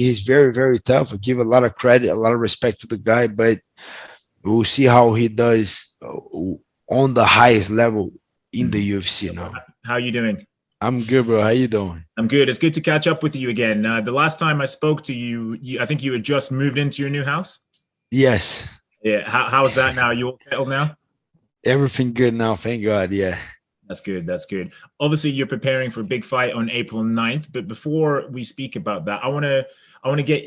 He's very, very tough. I give a lot of credit, a lot of respect to the guy, but we'll see how he does on the highest level in the Mhm. UFC now. How you doing? I'm good, bro. How you doing? I'm good. It's good to catch up with you again. The last time I spoke to you, I think you had just moved into your new house. Yes, Yeah. How's that now? You all settled now? everything good now. Thank God. Yeah. That's good. That's good. Obviously, you're preparing for a big fight on April 9th. But before we speak about that, I want to get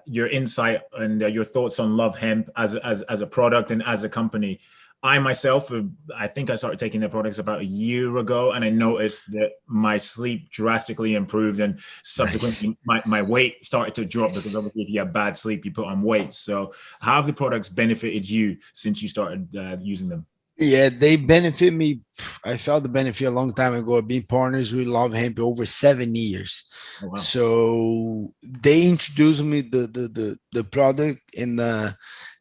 your insight and your thoughts on Love Hemp as a product and as a company. I myself, I think I started taking their products about a year ago, and I noticed that my sleep drastically improved, and Nice. subsequently my weight started to drop because obviously if you have bad sleep, you put on weight. So, how have the products benefited you since you started using them? Yeah, they benefit me. I felt the benefit a long time ago. Being partners with Love Hemp over 7 years. Oh wow. So they introduced me the product, and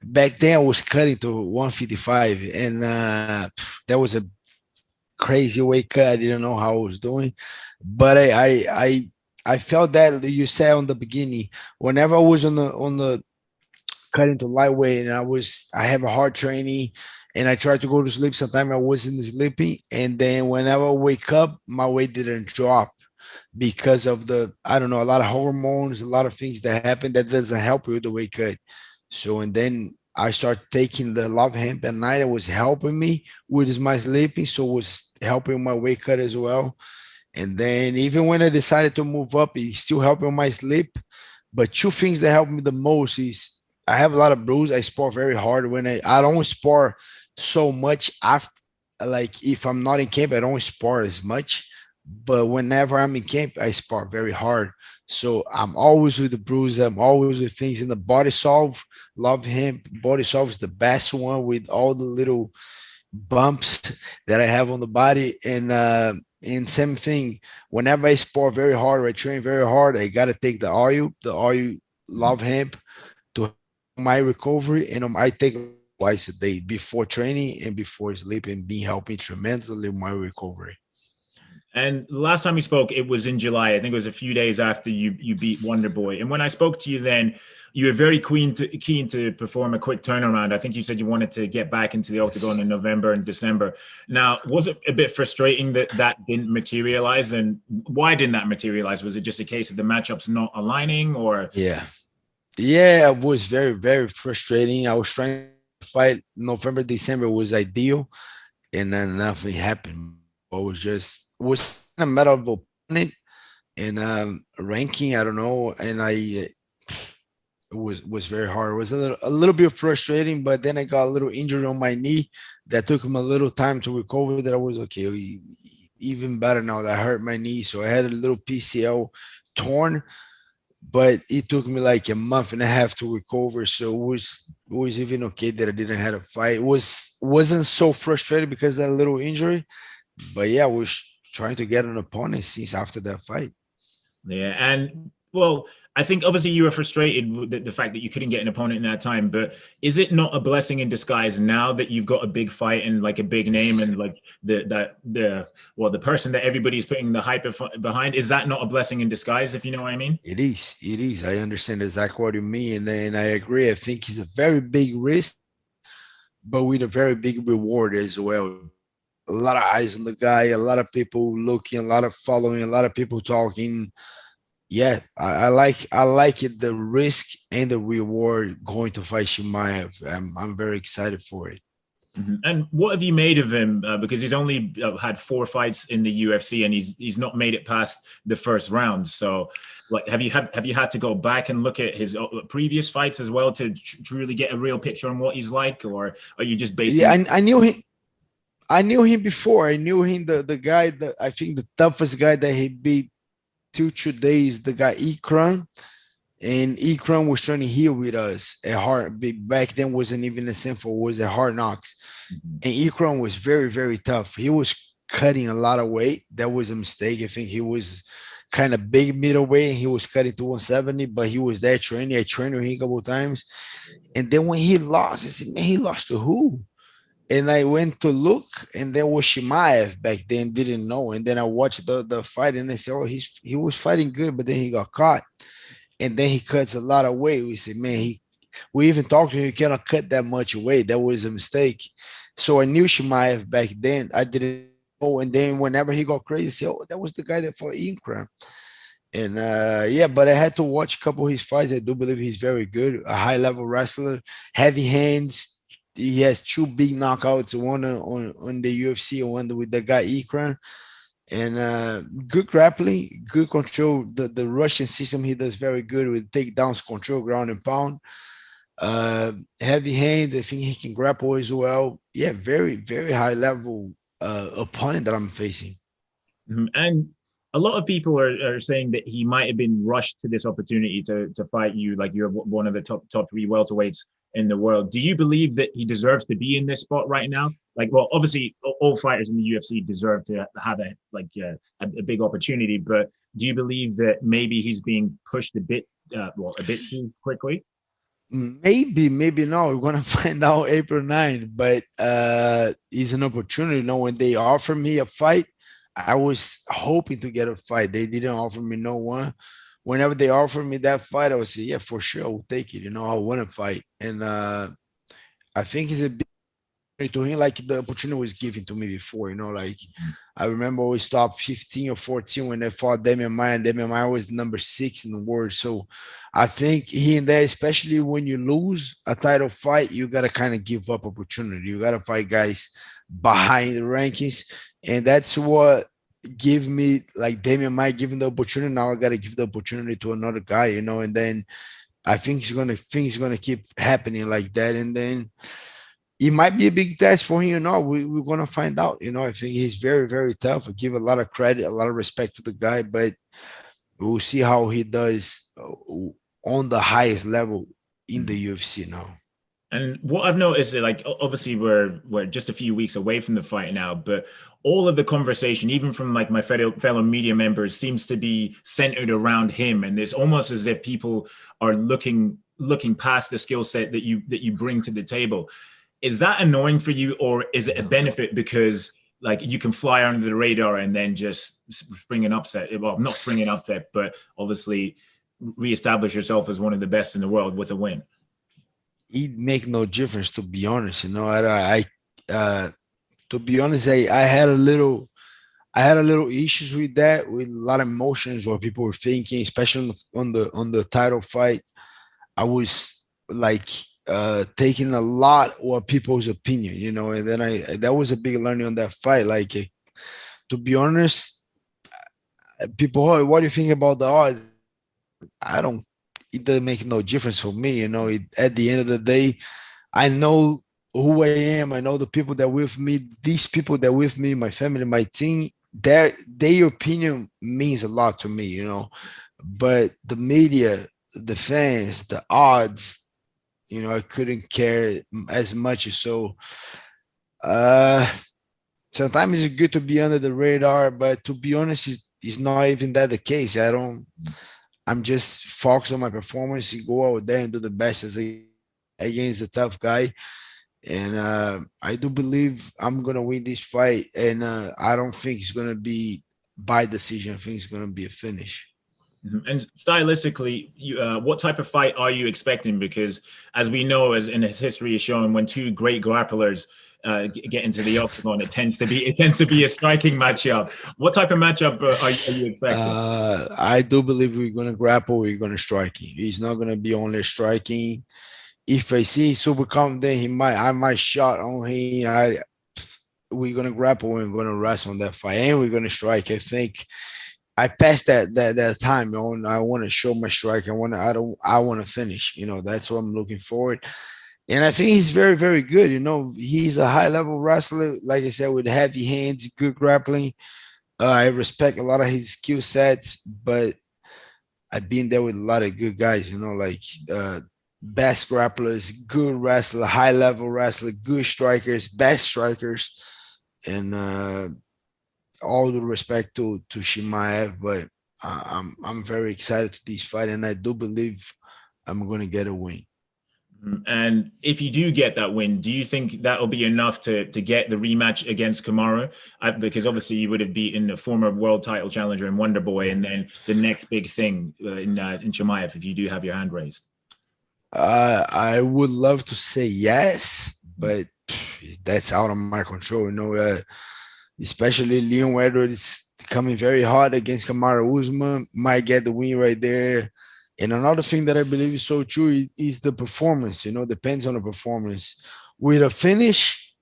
back then I was cutting to 155, and that was a crazy weight cut. I didn't know how I was doing, but I felt that you said on the beginning. Whenever I was on the cut into lightweight, and I have a hard training, and I tried to go to sleep. Sometimes I wasn't sleeping, and then whenever I wake up, my weight didn't drop because of the, I don't know, a lot of hormones, a lot of things that happen that doesn't help with the weight cut. So and then I started taking the Love Hemp at night. It was helping me with my sleeping, so it was helping my weight cut as well. And then even when I decided to move up, it's still helping my sleep. But two things that help me the most is I have a lot of bruise. I spar very hard when I don't spar so much after, like if I'm not in camp, I don't spar as much. But whenever I'm in camp, I spar very hard. So I'm always with the bruise. I'm always with things in the body solve. Love him. Body solve is the best one with all the little bumps that I have on the body. And same thing, whenever I spar very hard or I train very hard, I gotta take the oil Mhm. Love hemp to my recovery, and I take twice a day before training and before sleeping, being helping tremendously my recovery. And the last time we spoke, it was in July. I think it was a few days after you beat Wonder Boy. And when I spoke to you then, you were very keen to perform a quick turnaround. I think you said you wanted to get back into the octagon in November and December. Now, was it a bit frustrating that that didn't materialize? And why didn't that materialize? Was it just a case of the matchups not aligning, or? Yeah. Yeah, it was very, very frustrating. I was trying to fight November, December was ideal, and then nothing happened. It was a matter of opponent and ranking. I don't know, and it was very hard. It was a little bit frustrating, but then I got a little injury on my knee that took him a little time to recover. That I was okay. Even better now that I hurt my knee, so I had a little PCL torn, but it took me like a month and a half to recover. So it was even okay that I didn't have a fight. Wasn't so frustrated because of that little injury, but yeah, I was trying to get an opponent since after that fight. Yeah, and well, I think obviously you were frustrated with the fact that you couldn't get an opponent in that time, but is it not a blessing in disguise now that you've got a big fight and like a big name Yes. and like the person that everybody's putting the hype behind? Is that not a blessing in disguise, if you know what I mean? It is. It is. I understand exactly what you mean, and I agree. I think it's a very big risk, but with a very big reward as well. A lot of eyes on the guy, a lot of people looking, a lot of following, a lot of people talking. Yeah, I like it. The risk and the reward going to fight Chimaev. I'm very excited for it. Mhm. And what have you made of him? Because he's only had four fights in the UFC, and he's not made it past the first round. So, like, have you had to go back and look at his previous fights as well to truly get a real picture on what he's like, or are you just basing Yeah, it? I knew him. I knew him before. I knew him the guy that I think the toughest guy that he beat 2 days. The guy Ikran, and Ikram was trying to heal with us at hard. Back then wasn't even a Sanford, was at Hard Knocks, Mhm. and Ikram was very, very tough. He was cutting a lot of weight. That was a mistake. I think he was kind of big middleweight, and he was cutting to 170, but he was there training. I trained with him a couple of times, and then when he lost, I said, "Man, he lost to who?" And I went to look, and there was Chimaev back then. Didn't know, and then I watched the fight, and I said, "Oh, he was fighting good, but then he got caught." and then he cuts a lot of weight. We say, man, we even talked to him, he cannot cut that much weight. That was a mistake. So I knew Chimaev back then. I didn't know. And then whenever he got crazy, I said, oh, that was the guy that fought Inkram. And yeah, but I had to watch a couple of his fights. I do believe he's very good, a high level wrestler, heavy hands. He has two big knockouts, one on the UFC and one with the guy Ikran. And good grappling, good control. The Russian system he does very good with takedowns, control, ground and pound. Heavy hand. I think he can grapple as well. Yeah, very very high level opponent that I'm facing. And a lot of people are saying that he might have been rushed to this opportunity to fight you, like you're one of the top three welterweights in the world. Do you believe that he deserves to be in this spot right now? Like, well, obviously, all fighters in the UFC deserve to have a big opportunity, but do you believe that maybe he's being pushed a bit too quickly? Maybe, maybe not. We're gonna find out April 9th, but it's an opportunity. You know, when they offer me a fight, I was hoping to get a fight. They didn't offer me no one. Whenever they offered me that fight, I would say, yeah, for sure, I will take it. You know, I want to fight. And I think it's a big to him like the opportunity was given to me before, you know, like I remember we stopped 15 or 14 when they fought Damian Maia, and Damian Maia was number 6 in the world. So I think here and there, especially when you lose a title fight, you gotta kind of give up opportunity. You gotta fight guys behind the rankings, and that's what give me like Damian Maia giving the opportunity. Now I gotta give the opportunity to another guy, you know, and then I think things gonna keep happening like that, and then it might be a big test for him or not. We're gonna find out. You know, I think he's very, very tough. I give a lot of credit, a lot of respect to the guy, but we'll see how he does on the highest level in the UFC now. And what I've noticed is like obviously we're just a few weeks away from the fight now, but all of the conversation, even from like my fellow media members, seems to be centered around him. And it's almost as if people are looking past the skill set that you bring to the table. Is that annoying for you, or is it a benefit because like you can fly under the radar and then just spring an upset? Well, not spring an upset, but obviously reestablish yourself as one of the best in the world with a win. It make no difference, to be honest. You know, to be honest, I had a little issues with that, with a lot of emotions, what people were thinking, especially on the title fight. I was like taking a lot of people's opinion, you know, and then that was a big learning on that fight. Like to be honest, people, oh, what do you think about the odds? I don't. It doesn't make no difference for me, you know. At the end of the day, I know who I am. I know the people that with me. These people that with me, my family, my team. Their opinion means a lot to me, you know. But the media, the fans, the odds, you know, I couldn't care as much. So uh sometimes it's good to be under the radar, but to be honest, it's not even that the case. I'm just focused on my performance and go out there and do the best against a tough guy. And I do believe I'm gonna win this fight, and I don't think it's gonna be by decision. I think it's gonna be a finish. And stylistically, what type of fight are you expecting? Because as we know, as in his history has shown, when two great grapplers get into the octagon, it tends to be a striking matchup. What type of matchup are you expecting? I do believe we're gonna grapple. We're gonna strike him. He's not gonna be only striking. If I see super confident, I might shot on him. We're gonna grapple. We're gonna wrestle on that fight, and we're gonna strike. I think I passed that time. I want to show my strike. I want to finish. You know, that's what I'm looking forward. And I think he's very, very good. You know, he's a high level wrestler, like I said, with heavy hands, good grappling. I respect a lot of his skill sets, but I've been there with a lot of good guys, you know, like best grapplers, good wrestler, high level wrestler, good strikers, best strikers, and all the respect to Chimaev, but I'm very excited to this fight, and I do believe I'm going to get a win. And if you do get that win, do you think that'll be enough to get the rematch against Kamaru? Because obviously you would have beaten a former world title challenger in Wonderboy, and then the next big thing in Chimaev if you do have your hand raised. I would love to say yes, but that's out of my control. Especially Leon Edwards is coming very hard against Kamaru Usman, might get the win right there. And another thing that I believe is so true is the performance. Depends on the performance. With a finish,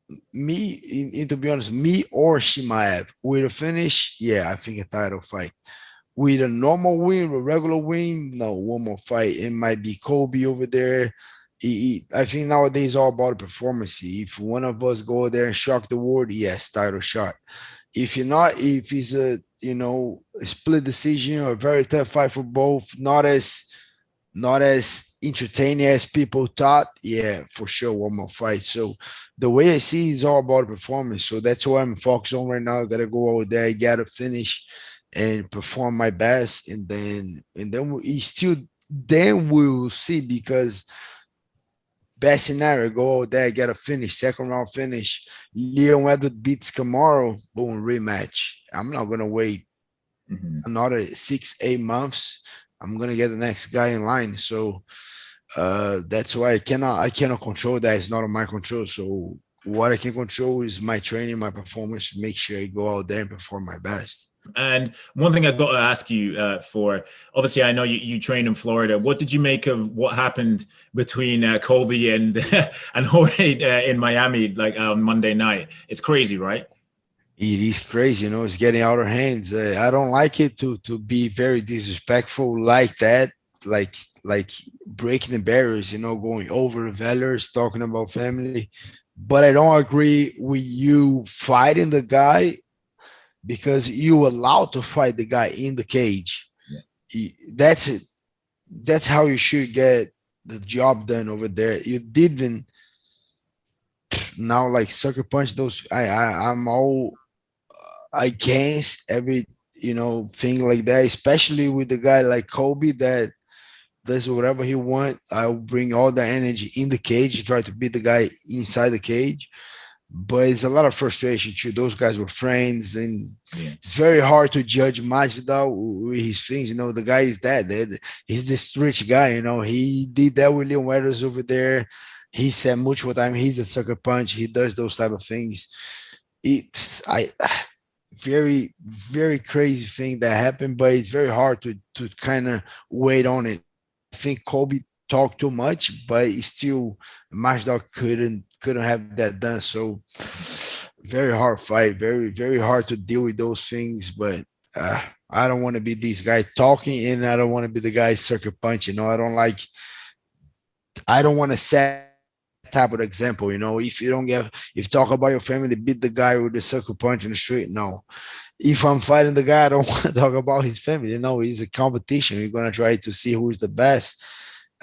to be honest, me or Shimaev, with a finish, yeah, I think a title fight. With a normal win, a regular win, no, one more fight. It might be Colby over there. I think nowadays it's all about the performance. If one of us go there and shock the world, yes, title shot. If you're not, if it's a split decision or a very tough fight for both, not as entertaining as people thought, yeah, for sure, one more fight. So the way I see it's all about performance. So that's what I'm focused on right now. I gotta go over there, gotta finish and perform my best, and then we'll see, because best scenario, go over there, get a finish, second round finish. Leon Edwards beats Kamaru, boom, rematch. I'm not gonna wait another 6-8 months. I'm gonna get the next guy in line. So that's why I cannot control that. It's not on my control. So what I can control is my training, my performance, make sure I go out there and perform my best. And one thing I've got to ask you for, obviously, I know you train in Florida. What did you make of what happened between Colby and and Jorge in Miami, like on Monday night? It's crazy, right? It is crazy, it's getting out of hands. I don't like it to be very disrespectful like that, like breaking the barriers, going over the valors, talking about family. But I don't agree with you fighting the guy because you allowed to fight the guy in the cage. Yeah. That's it. That's how you should get the job done over there. You didn't. Now, like sucker punch those. I'm all against every thing like that, especially with the guy like Colby that does whatever he wants. I'll bring all the energy in the cage, try to beat the guy inside the cage. But it's a lot of frustration too. Those guys were friends, and it's very hard to judge Masvidal with his things. The guy is that. He's this rich guy. He did that with Leon Edwards over there. He said multiple times he's a sucker punch. He does those type of things. It's very, very crazy thing that happened, but it's very hard to kind of wait on it. I think Colby talked too much, but still Masvidal couldn't have that done. So very hard fight, very, very hard to deal with those things. But I don't want to be this guy talking, and I don't want to be the guy sucker punching. I don't want to set type of example. If you talk about your family, beat the guy with the sucker punch in the street. No. If I'm fighting the guy, I don't want to talk about his family. It's a competition. We're gonna try to see who is the best.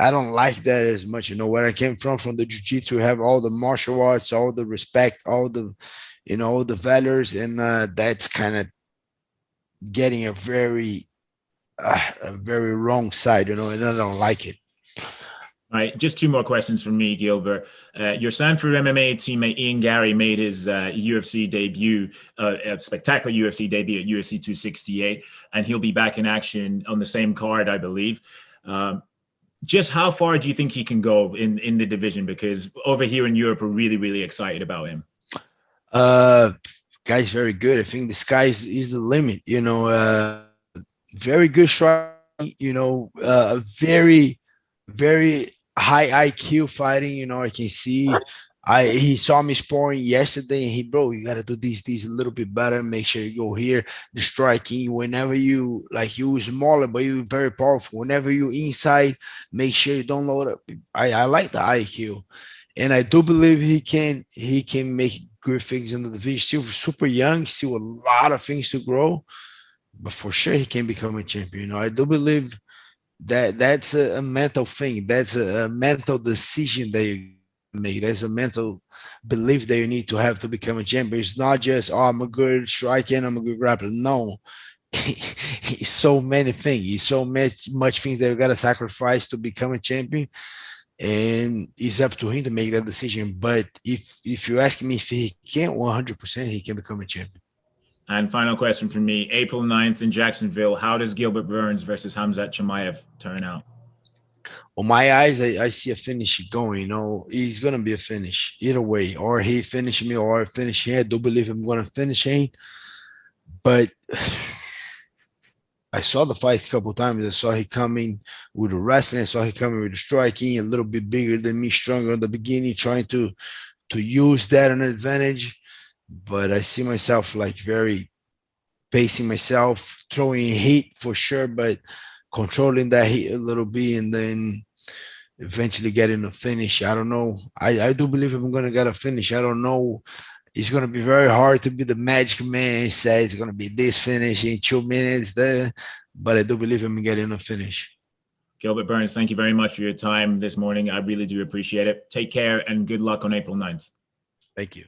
I don't like that as much. Where I came from the jiu-jitsu, we have all the martial arts, all the respect, all the, all the values, and that's kind of getting a very wrong side, and I don't like it. All right, just two more questions from me, Gilbert. Your Sanford MMA teammate Ian Garry made his UFC debut, a spectacular UFC debut at UFC 268, and he'll be back in action on the same card, I believe. Just how far do you think he can go in the division? Because over here in Europe, we're really, really excited about him. Guy's very good. I think the sky is the limit. Very good striking. Very, very high IQ fighting. I can see. He saw me sparring yesterday, and you gotta do these a little bit better. Make sure you go here. The striking, whenever you smaller, but you very powerful. Whenever you inside, make sure you don't load up. I like the IQ, and I do believe he can make good things in the division. Still super young, still a lot of things to grow, but for sure he can become a champion. I do believe that's a mental thing. That's a mental decision that you make. There's a mental belief that you need to have to become a champion. It's not just, I'm a good striker and I'm a good grappler. No, it's so many things. It's so much things that you got to sacrifice to become a champion and it's up to him to make that decision. But if you ask me if he can, 100%, he can become a champion. And final question from me, April 9th in Jacksonville, how does Gilbert Burns versus Khamzat Chimaev turn out? On my eyes, I see a finish going. You know, he's gonna be a finish either way, or he finish me, or I finish him. I do believe I'm gonna finish him, but I saw the fight a couple times. I saw he coming with the wrestling. I saw he coming with the striking, a little bit bigger than me, stronger in the beginning, trying to use that an advantage. But I see myself like very pacing myself, throwing heat for sure, but controlling that heat a little bit, and then eventually getting a finish. I don't know. I do believe I'm gonna get a finish. I don't know. It's gonna be very hard to be the magic man and say it's gonna be this finish in 2 minutes there, but I do believe I'm getting a finish. Gilbert Burns, thank you very much for your time this morning. I really do appreciate it. Take care and good luck on April 9th. Thank you.